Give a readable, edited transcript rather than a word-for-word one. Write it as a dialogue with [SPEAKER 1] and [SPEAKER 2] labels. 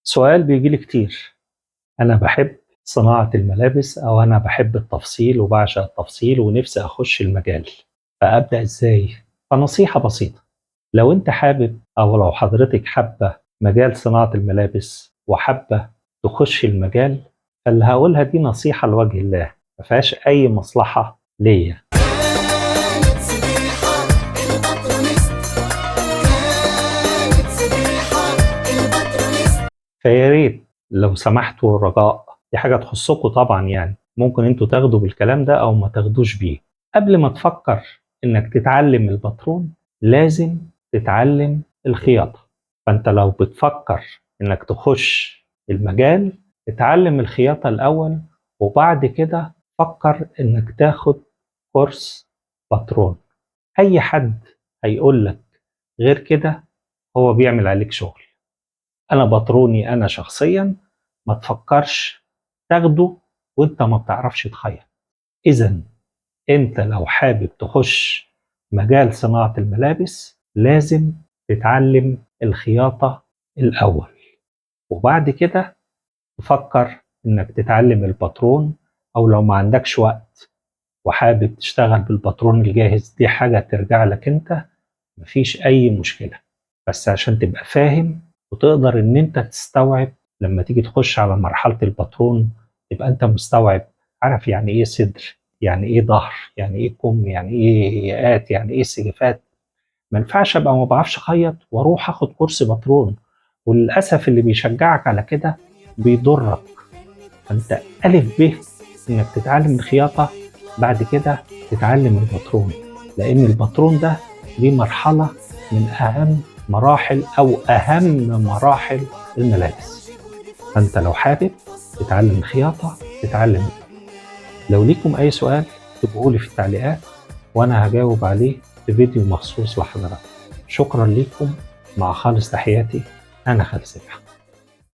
[SPEAKER 1] سؤال بيجيلي كتير. أنا بحب صناعة الملابس أو أنا بحب التفصيل وبعشق التفصيل ونفسي أخش المجال، فأبدأ إزاي؟ فنصيحة بسيطة، لو أنت حابب أو لو حضرتك حابة مجال صناعة الملابس وحابة تخش المجال، فاللي هقولها دي نصيحة لوجه الله، مفيهاش أي مصلحة ليا.
[SPEAKER 2] كانت سبيحة البطرونست كانت سبيحة البطرونست.
[SPEAKER 1] فيا ريت لو سمحتوا رجاء، دي حاجة تخصكم طبعا، يعني ممكن انتوا تاخدوا بالكلام ده او ما تاخدوش بيه. قبل ما تفكر انك تتعلم الباترون لازم تتعلم الخياطة. فانت لو بتفكر انك تخش المجال اتعلم الخياطة الاول، وبعد كده فكر انك تاخد كورس باترون. اي حد هيقول لك غير كده هو بيعمل عليك شغل. انا باتروني انا شخصيا ما تفكرش تاخده وانت ما بتعرفش تخيط. اذا انت لو حابب تخش مجال صناعة الملابس لازم تتعلم الخياطة الاول، وبعد كده تفكر انك تتعلم الباترون. او لو ما عندكش وقت وحابب تشتغل بالباترون الجاهز، دي حاجة ترجع لك انت، مفيش اي مشكلة. بس عشان تبقى فاهم وتقدر ان انت تستوعب لما تيجي تخش على مرحلة الباترون، يبقى انت مستوعب، عارف يعني ايه صدر، يعني ايه ظهر، يعني ايه كم، يعني ايه ياقات، يعني ايه سجفات. ما ينفعش ابقى ما بعرفش اخيط واروح اخد كورس باترون، وللاسف اللي بيشجعك على كده بيضرك. فانت الف ب انك تتعلم الخياطة، بعد كده تتعلم الباترون، لان الباترون ده دي مرحلة من اهم مراحل او اهم مراحل الملابس. فانت لو حابب تتعلم الخياطة تتعلم الباترون. لو ليكم اي سؤال اكتبوه لي في التعليقات وانا هجاوب عليه في فيديو مخصوص لحضراتكم. شكرا لكم، مع خالص تحياتي، انا خالد سبحة.